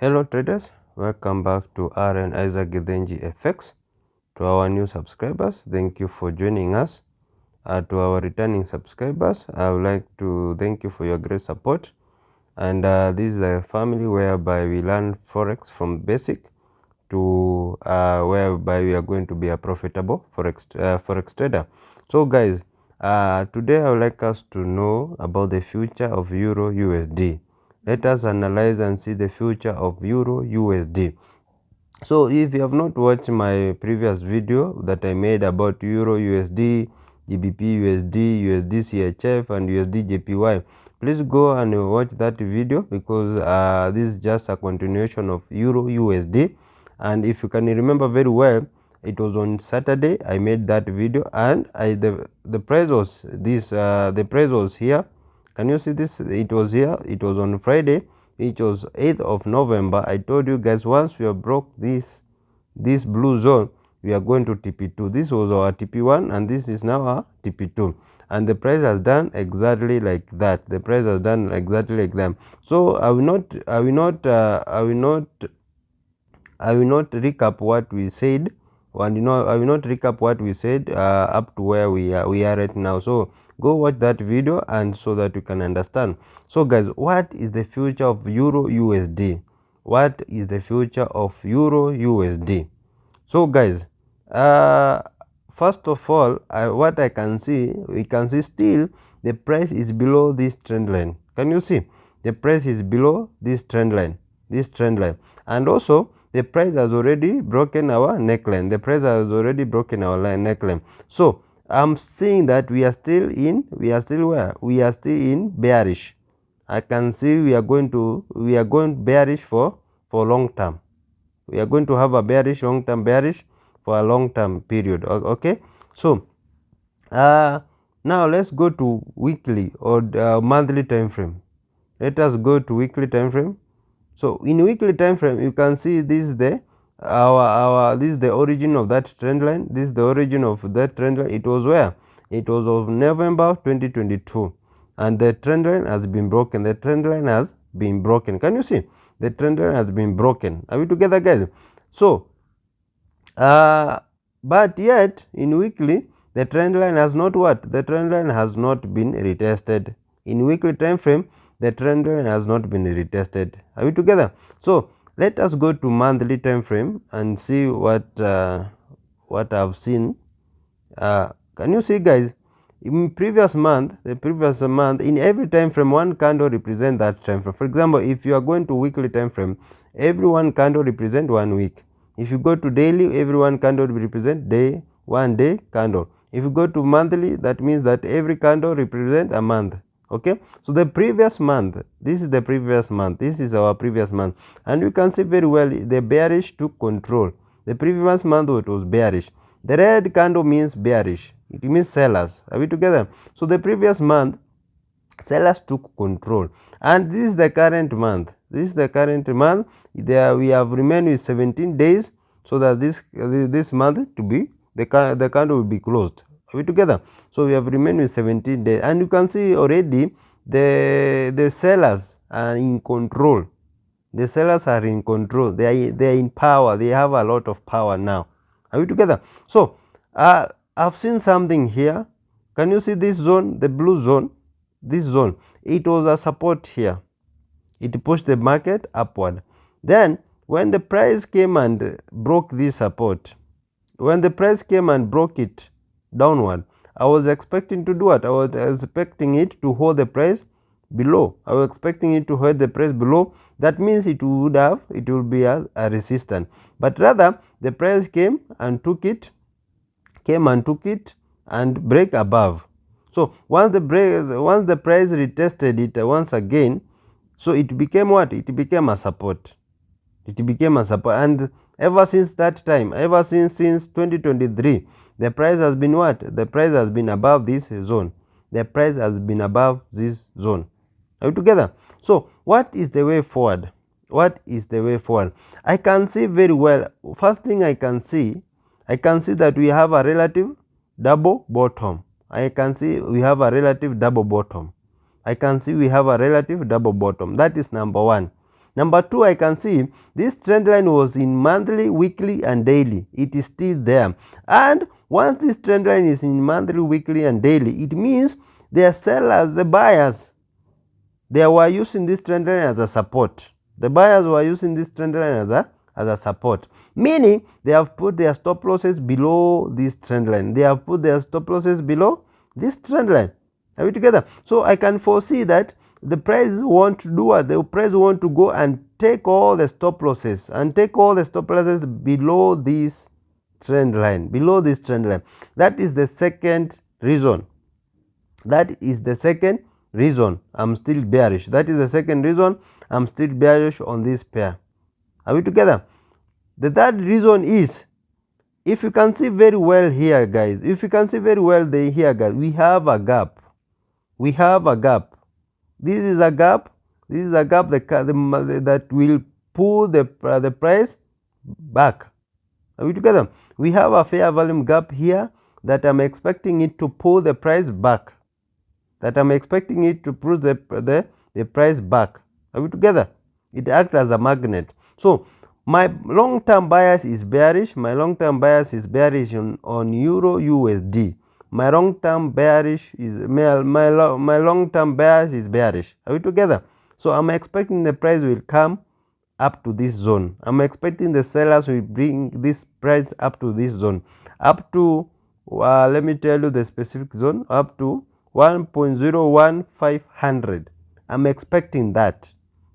Hello traders, welcome back to RN Isaac Gidenji FX. To our new subscribers, thank you for joining us. To our returning subscribers, I would like to thank you for your great support. And this is a family whereby we learn Forex from basic to whereby we are going to be a profitable Forex trader. So guys, today I would like us to know about the future of Euro USD. Let us analyze and see the future of Euro USD. So if you have not watched my previous video that I made about Euro USD, GBP USD, USD CHF and USD JPY, please go and watch that video because this is just a continuation of Euro USD. And if you can remember very well, it was on Saturday I made that video, and the price was this, the price was here. Can you see this? It was here. It was on Friday, which was 8th of November. I told you guys, once we have broke this blue zone, we are going to TP2. This was our TP1 and this is now our TP2, and the price has done exactly like that. The price has done exactly like that. So I will not recap what we said, and I will not recap what we said up to where we are right now. So go watch that video and so that you can understand. So guys, what is the future of Euro USD? What is the future of Euro USD? So guys, first of all, what I can see, we can see still the price is below this trend line. Can you see? The price is below this trend line, and also the price has already broken our neckline. The price has already broken our neckline. So I'm seeing that we are still in bearish. I can see we are going bearish for long term. We are going to have a long term bearish for a long term period. Okay, so now let's go to weekly or monthly time frame. Let us go to weekly time frame. So in weekly time frame, you can see this is the this is the origin of that trend line. This is the origin of that trend line. It was where? It was of November 2022, and the trend line has been broken. The trend line has been broken. Can you see? The trend line has been broken. Are we together, guys? So but yet in weekly, the trend line has not what? The trend line has not been retested. In weekly time frame, the trend line has not been retested. Are we together? So let us go to monthly time frame and see what I've seen. Can you see, guys? In previous month, in every time frame, one candle represent that time frame. For example, if you are going to weekly time frame, every one candle represent 1 week. If you go to daily, every one candle represent day, 1 day candle. If you go to monthly, that means that every candle represent a month. Okay, so the previous month, this is the previous month, this is our previous month, and you can see very well the bearish took control. The previous month it was bearish. The red candle means bearish, it means sellers. Are we together? So the previous month, sellers took control, and this is the current month. This is the current month. There we have remained with 17 days, so that this month to be the candle will be closed. Are we together? So we have remained with 17 days, and you can see already the sellers are in control. The sellers are in control. They are in power. They have a lot of power now. Are we together? So I've seen something here. Can you see this zone, the blue zone? This zone, it was a support here. It pushed the market upward. Then when the price came and broke this support, when the price came and broke it downward, I was expecting to do what? I was expecting it to hold the price below. I was expecting it to hold the price below. That means it will be a resistance. But rather, the price came and took it and break above. So once the price retested it once again, so it became what? It became a support. It became a support, and ever since that time, ever since 2023, the price has been what? The price has been above this zone. The price has been above this zone. Are we together? So what is the way forward? What is the way forward? I can see very well. First thing I can see that we have a relative double bottom. I can see we have a relative double bottom. I can see we have a relative double bottom. That is number one. Number 2, I can see this trend line was in monthly, weekly and daily. It is still there. And once this trend line is in monthly, weekly and daily, it means the sellers, the buyers, they were using this trend line as a support. The buyers were using this trend line as a support, meaning they have put their stop losses below this trend line. They have put their stop losses below this trend line. Are we together? So I can foresee that the price want to do what? The price want to go and take all the stop losses below this trend line, below this trend line. That is the second reason. That is the second reason I'm still bearish. That is the second reason I'm still bearish on this pair. Are we together? The third reason is, if you can see very well here, guys, if you can see very well here, guys, we have a gap. We have a gap. This is a gap. This is a gap that will pull the price back. Are we together? We have a fair volume gap here that I'm expecting it to pull the price back. That I'm expecting it to pull the price back. Are we together? It acts as a magnet. So my long-term bias is bearish. My long-term bias is bearish on Euro USD. My long-term bearish is my long-term bias is bearish. Are we together? So I'm expecting the price will come up to this zone. I'm expecting the sellers will bring this price up to this zone, up to let me tell you the specific zone, up to 1.01500. I'm expecting that.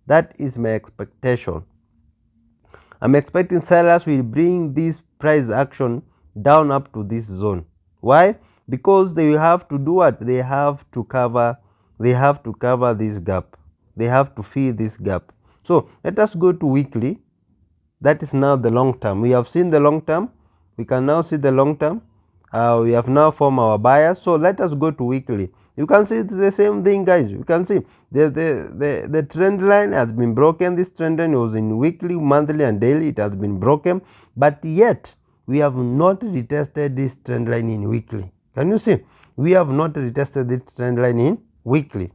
That is my expectation. I'm expecting sellers will bring this price action down up to this zone. Why? Because they will have to do what? They have to cover this gap. They have to fill this gap. So let us go to weekly. That is now the long term. We have seen the long term. We can now see the long term. We have now formed our bias. So let us go to weekly. You can see it's the same thing, guys. You can see the trend line has been broken. This trend line was in weekly, monthly and daily. It has been broken, but yet we have not retested this trend line in weekly. Can you see? We have not retested this trend line in weekly.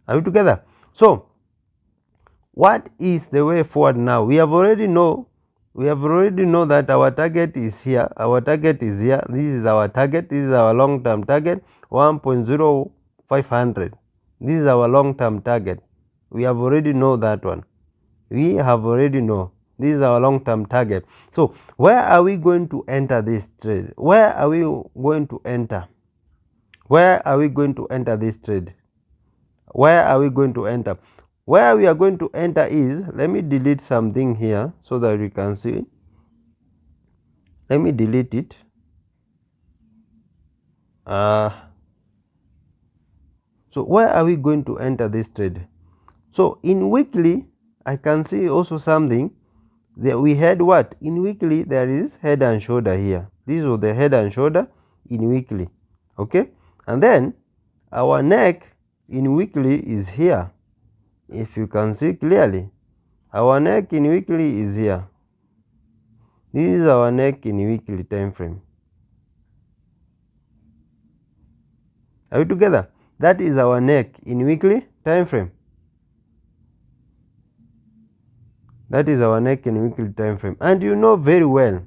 Are we together? So what is the way forward now? We have already know that our target is here. Our target is here. This is our target. This is our long-term target, 1.0500. This is our long-term target. We have already know that one. We have already know. This is our long-term target. So where are we going to enter this trade? Where are we going to enter? Where are we going to enter this trade? Where are we going to enter? Where we are going to enter is, let me delete something here so that we can see. Let me delete it. So where are we going to enter this trade? So in weekly, I can see also something that we had what? In weekly, there is head and shoulder here. This was the head and shoulder in weekly. Okay. And then our neck in weekly is here. If you can see clearly, our neck in weekly is here. This is our neck in weekly time frame. Are we together? That is our neck in weekly time frame. That is our neck in weekly time frame, and you know very well.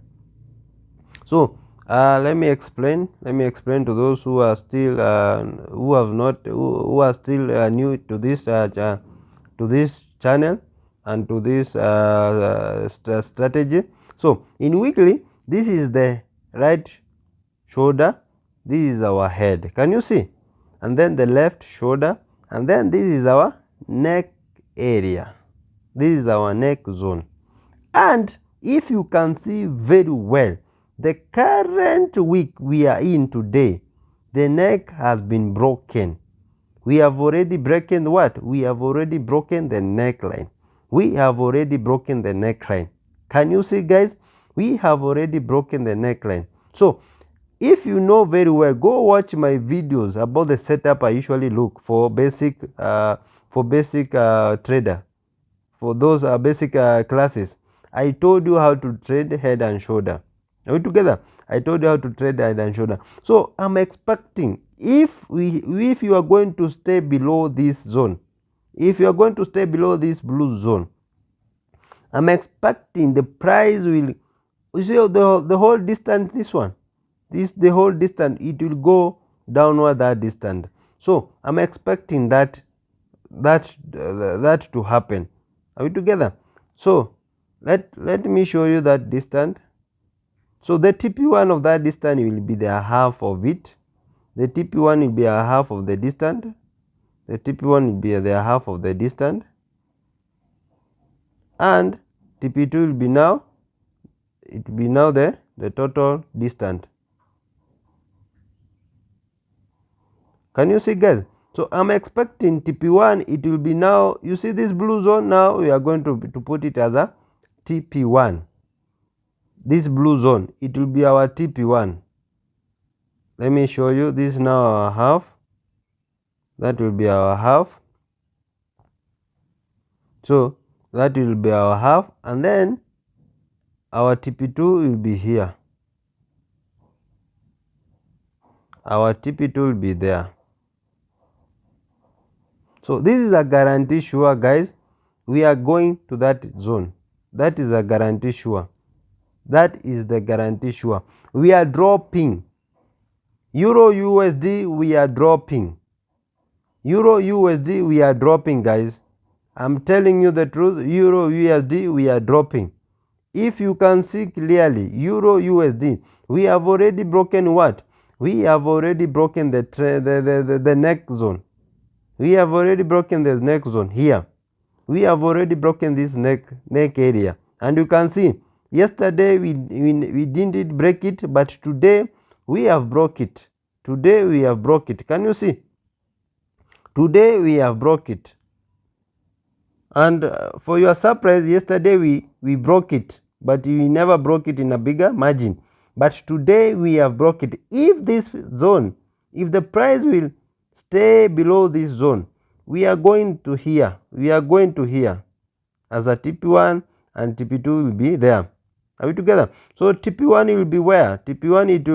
So let me explain to those who are still who are still new to this channel and to this strategy. So in weekly, this is the right shoulder, this is our head. Can you see? And then the left shoulder, and then this is our neck area. This is our neck zone. And if you can see very well, the current week we are in today, the neck has been broken. We have already broken what? We have already broken the neckline. We have already broken the neckline. Can you see, guys? We have already broken the neckline. So if you know very well, go watch my videos about the setup I usually look for basic trader. For those basic classes, I told you how to trade head and shoulder. Are we together? I told you how to trade head and shoulder. So I'm expecting if you are going to stay below this zone, if you are going to stay below this blue zone, I'm expecting the price will, you see the whole distance, this one, the whole distance, it will go downward that distance. So I'm expecting that to happen. Are we together? So let me show you that distance. So the TP1 of that distance will be the half of it. The TP1 will be a half of the distance. The TP1 will be the half of the distance, and TP2 will be now, it will be now the total distance. Can you see, guys? So I'm expecting TP1, it will be now, you see this blue zone, now we are going to put it as a TP1. This blue zone, it will be our TP1. Let me show you, this is now our half, that will be our half. So that will be our half, and then our TP2 will be here. Our TP2 will be there. So this is a guarantee sure, guys. We are going to that zone. That is a guarantee sure. That is the guarantee sure. We are dropping. Euro USD, we are dropping. Euro USD, we are dropping, guys. I'm telling you the truth. Euro USD, we are dropping. If you can see clearly, Euro USD, we have already broken what? We have already broken the neck zone. We have already broken the neck zone here. We have already broken this neck area, and you can see yesterday we didn't break it, but today we have broke it. Today we have broke it. Can you see? Today we have broke it. And for your surprise, yesterday we broke it, but we never broke it in a bigger margin. But today we have broke it. If this zone, if the price will stay below this zone, we are going to here. We are going to here as a TP1, and TP2 will be there. Are we together? So TP1 will be where? TP1 it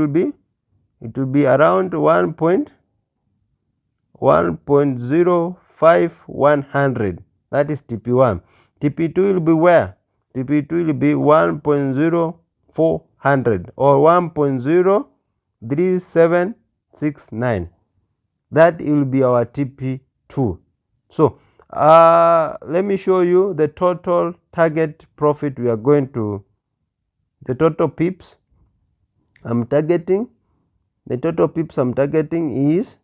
will be around 1.05100. That is TP1. TP2 will be where? TP2 will be 1.0400 or 1.03769. That will be our TP2. So let me show you the total target profit we are going to, the total pips I'm targeting. The total pips I'm targeting is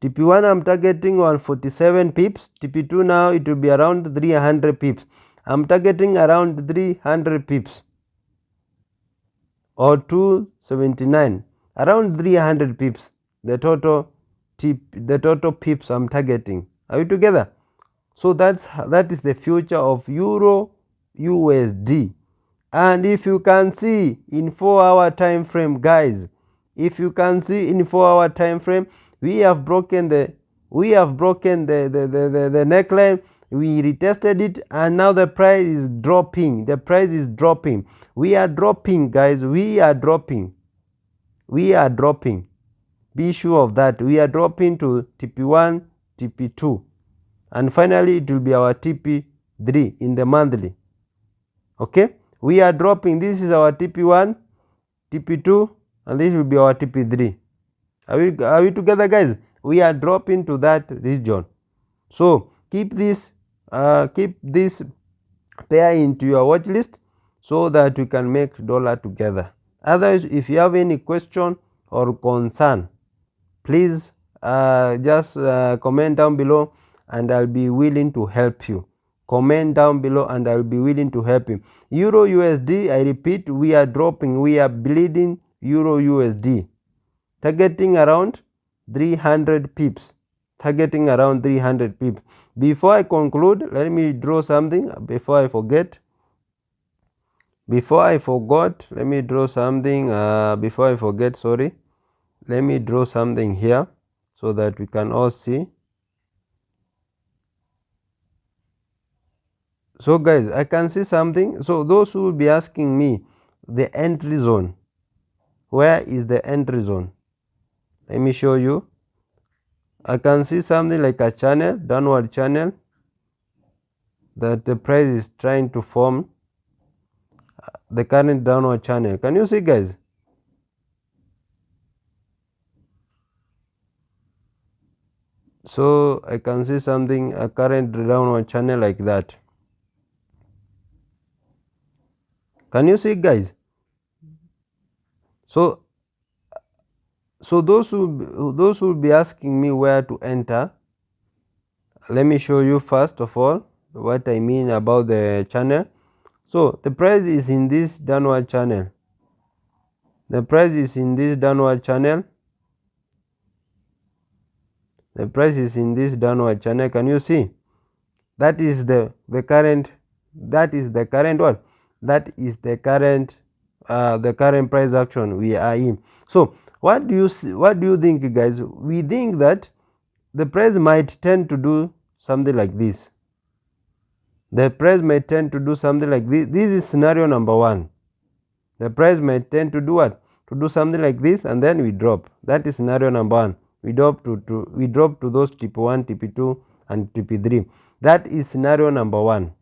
TP1 I'm targeting 147 pips. TP2 now it will be around 300 pips. I'm targeting around 300 pips or 279, around 300 pips. The total pips I'm targeting. Are we together? So that is the future of Euro USD. And if you can see in 4-hour time frame, guys, if you can see in 4-hour time frame, we have broken the neckline. We retested it, and now the price is dropping. The price is dropping. We are dropping, guys. We are dropping. We are dropping. Be sure of that. We are dropping to TP1, TP2, and finally it will be our TP3 in the monthly. Okay, we are dropping. This is our TP1, TP2, and this will be our TP3. Are we together, guys? We are dropping to that region. So keep this pair into your watch list so that we can make dollar together. Otherwise, if you have any question or concern, please just comment down below, and I'll be willing to help you. Comment down below and I'll be willing to help you. Euro USD, I repeat, we are dropping. We are bleeding Euro USD, targeting around 300 pips. Targeting around 300 pips. Before I conclude, let me draw something before I forget. Before I forgot, let me draw something. Before I forget, sorry. Let me draw something here so that we can all see. So guys, I can see something. So those who will be asking me the entry zone, where is the entry zone? Let me show you. I can see something like a channel, downward channel, that the price is trying to form the current downward channel. Can you see, guys? So I can see something, a current downward channel like that. Can you see, guys? So those who will be asking me where to enter, let me show you first of all what I mean about the channel. So the price is in this downward channel. The price is in this downward channel. The price is in this downward channel. Can you see? That is the current. That is the current what? That is the current price action we are in. So what do you see, what do you think, guys? We think that the price might tend to do something like this. The price may tend to do something like this. This is scenario number one. The price may tend to do what? To do something like this, and then we drop. That is scenario number one. We drop to those TP1, TP2, and TP3. That is scenario number one.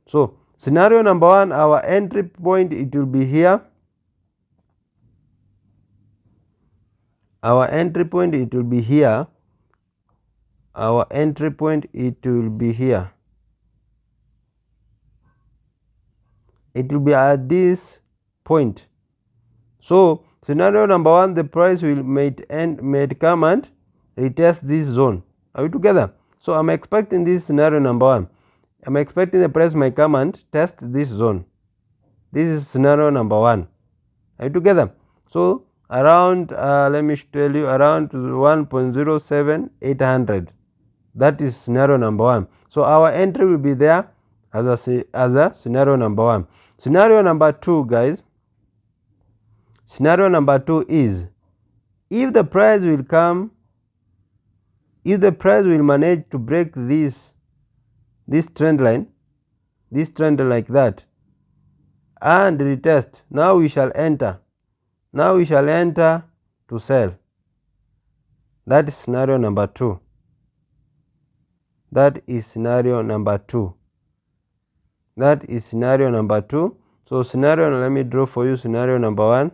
So scenario number one, our entry point, it will be here. Our entry point, it will be here. Our entry point, it will be here. It will be at this point. So scenario number one, the price will may come and retest this zone. Are we together? So I'm expecting this scenario number one. I'm expecting the price may come and test this zone. This is scenario number one. Are we together? So around let me tell you, around 1.07800. That is scenario number one. So our entry will be there as a scenario number one. Scenario number two, guys. Scenario number two is, if the price will come, if the price will manage to break this trend line, like that, and retest, now we shall enter. Now we shall enter to sell. That is scenario number two. That is scenario number two. That is scenario number two. So scenario, let me draw for you scenario number one.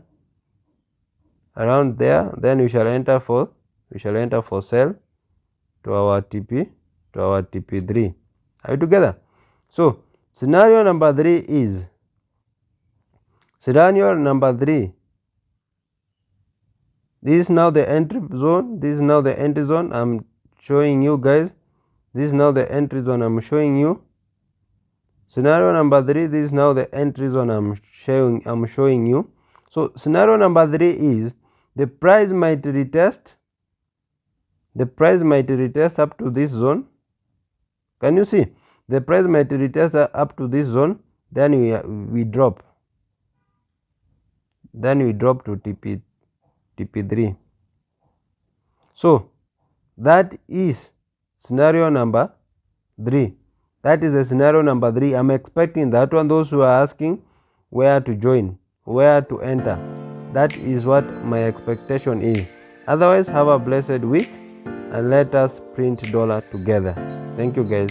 Around there, then we shall enter for sell to our TP3. Are you together? So scenario number three is, scenario number three, this is now the entry zone. This is now the entry zone I'm showing you, guys. This is now the entry zone I'm showing you. Scenario number three, this is now the entry zone I'm showing you. So scenario number three is, the price might retest. The price might retest up to this zone. Can you see? The price might retest up to this zone. Then we drop. Then we drop to TP3. So that is scenario number three. That is the scenario number three. I'm expecting that one. Those who are asking where to join, where to enter, that is what my expectation is. Otherwise, have a blessed week, and let us print dollar together. Thank you, guys.